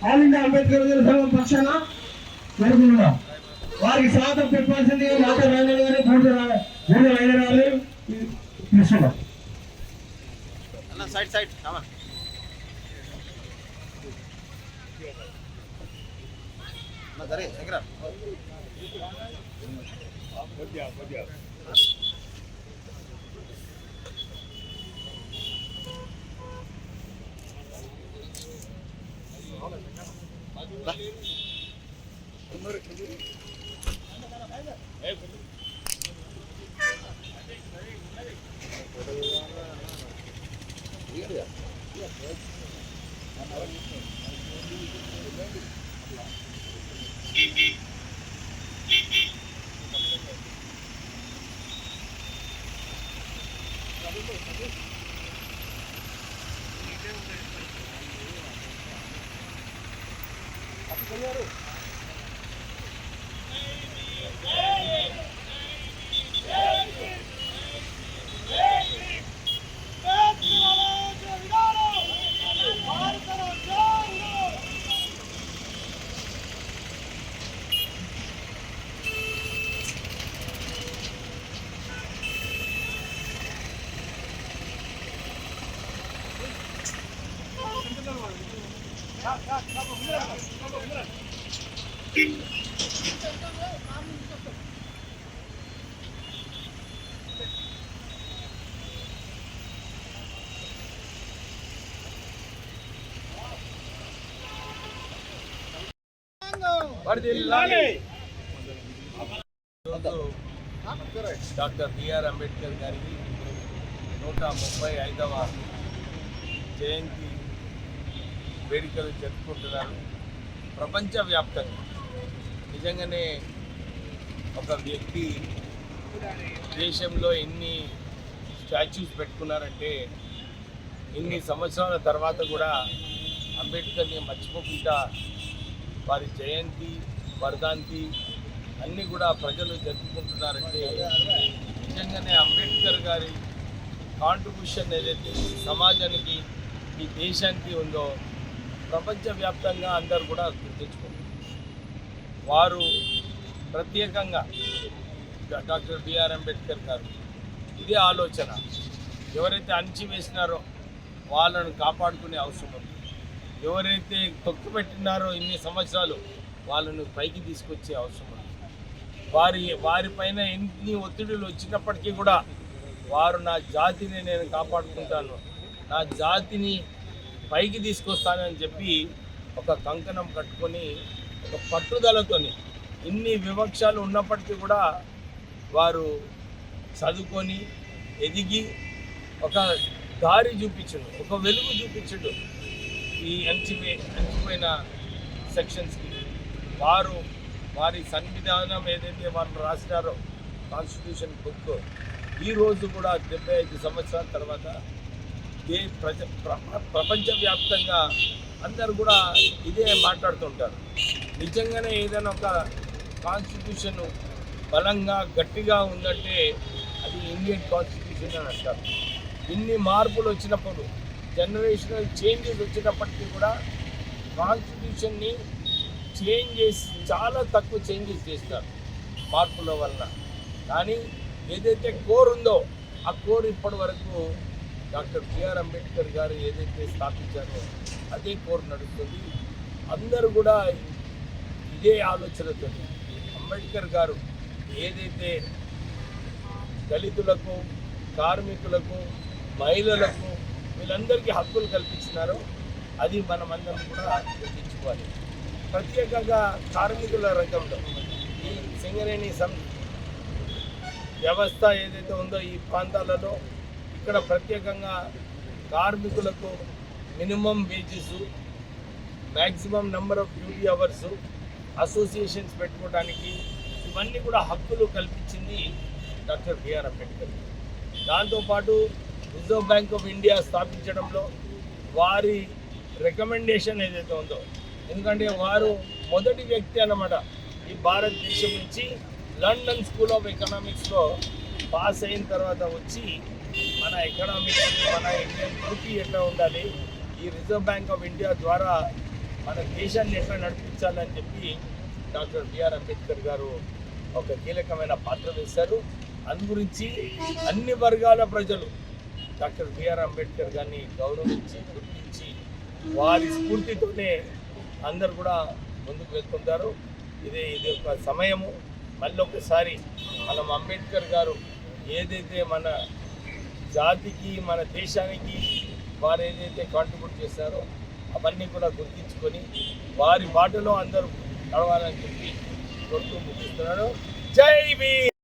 All India Ambedkar సంఘం పక్షాన జరుగుతున్నాం. వారికి స్వాగతం చెప్పాల్సింది మాతో రంగడి గారు మూడు రంగరాలు తీసుకున్నాం. డాక్టర్ బిఆర్ అంబేద్కర్ గారికి 135వ జయంతి వేడుకలు జరుపుకుంటున్నారు. ప్రపంచవ్యాప్తంగా నిజంగానే ఒక వ్యక్తి దేశంలో ఎన్ని స్టాచ్యూస్ పెట్టుకున్నారంటే ఇన్ని సంవత్సరాల తర్వాత కూడా అంబేద్కర్ని మర్చిపోకుండా వారి జయంతి వర్ధంతి అన్నీ కూడా ప్రజలు జరుపుకుంటున్నారంటే నిజంగానే అంబేద్కర్ గారి కాంట్రిబ్యూషన్ ఏదైతే సమాజానికి ఈ దేశానికి ఉందో ప్రపంచవ్యాప్తంగా అందరూ కూడా గుర్తించుకుంటారు. వారు ప్రత్యేకంగా డాక్టర్ బిఆర్ అంబేద్కర్ గారు ఇదే ఆలోచన, ఎవరైతే అణిచివేసినారో వాళ్ళను కాపాడుకునే అవసరం ఉంది, ఎవరైతే తొక్కుపెట్టినారో ఇన్ని సంవత్సరాలు వాళ్ళను పైకి తీసుకొచ్చే అవసరం ఉంది. వారిపైన ఎన్ని ఒత్తిడులు వచ్చినప్పటికీ కూడా వారు నా జాతిని నేను కాపాడుకుంటాను, నా జాతిని పైకి తీసుకొస్తానని చెప్పి ఒక కంకణం కట్టుకొని ఒక పట్టుదలతోని ఇన్ని వివక్షాలు ఉన్నప్పటికీ కూడా వారు చదువుకొని ఎదిగి ఒక దారి చూపించడు, ఒక వెలుగు చూపించడు ఈ అణచిపోయిన సెక్షన్స్కి. వారి సంవిధానం ఏదైతే వాళ్ళు రాసినారో కాన్స్టిట్యూషన్ బుక్ ఈరోజు కూడా 75 సంవత్సరాల తర్వాత ప్రపంచవ్యాప్తంగా అందరూ కూడా ఇదే మాట్లాడుతుంటారు. నిజంగానే ఏదైనా ఒక కాన్స్టిట్యూషన్ బలంగా గట్టిగా ఉందంటే అది ఇండియన్ కాన్స్టిట్యూషన్ అని అంటారు. ఇన్ని మార్పులు వచ్చినప్పుడు, జనరేషనల్ చేంజెస్ వచ్చినప్పటికీ కూడా కాన్స్టిట్యూషన్ని చేంజ్ చేసి చాలా తక్కువ చేంజెస్ చేస్తారు మార్పుల వలన. కానీ ఏదైతే కోర్ ఉందో ఆ కోర్ ఇప్పటి వరకు డాక్టర్ బిఆర్ అంబేద్కర్ గారు ఏదైతే స్థాపించారో అదే కోర్ నడుస్తుంది. అందరూ కూడా ఇదే ఆలోచనతో అంబేద్కర్ గారు ఏదైతే దళితులకు, కార్మికులకు, మహిళలకు వీళ్ళందరికీ హక్కులు కల్పించినారో అది మనమందరం కూడా గుర్తించుకోవాలి. ప్రత్యేకంగా కార్మికుల రంగంలో ఈ సింగరేణి వ్యవస్థ ఏదైతే ఉందో ఈ ప్రాంతాలలో ఇక్కడ ప్రత్యేకంగా కార్మికులకు minimum wages, maximum number of duty hours, associations పెట్టుకోవడానికి ఇవన్నీ కూడా హక్కులు కల్పించింది డాక్టర్ బిఆర్ అంబేద్కర్. దాంతోపాటు రిజర్వ్ బ్యాంక్ ఆఫ్ ఇండియా స్థాపించడంలో వారి రికమెండేషన్ ఏదైతే ఉందో, ఎందుకంటే వారు మొదటి వ్యక్తి అన్నమాట ఈ భారతదేశం నుంచి లండన్ స్కూల్ ఆఫ్ ఎకనామిక్స్లో పాస్ అయిన తర్వాత వచ్చి మన ఎకనామిక్స్, మన ఇండియన్ రూపీ ఎట్లా ఉండాలి, ఈ రిజర్వ్ బ్యాంక్ ఆఫ్ ఇండియా ద్వారా మన దేశాన్ని ఎట్లా నడిపించాలని చెప్పి డాక్టర్ బిఆర్ అంబేద్కర్ గారు ఒక కీలకమైన పాత్ర వేశారు. అందు గురించి అన్ని వర్గాల ప్రజలు డాక్టర్ బిఆర్ అంబేద్కర్ గారిని గౌరవించి గుర్తించి వారి స్ఫూర్తితోనే అందరు కూడా ముందుకు వెళ్తుంటారు. ఇది ఒక సమయము. మళ్ళీ ఒకసారి మనం అంబేద్కర్ గారు ఏదైతే మన జాతికి, మన దేశానికి వారు ఏదైతే కాంట్రిబ్యూట్ చేశారో అవన్నీ కూడా గుర్తించుకొని వారి బాటలో అందరూ నడవాలని చెప్పి కోరుతూ ముగిస్తున్నాను. జై భీమ్.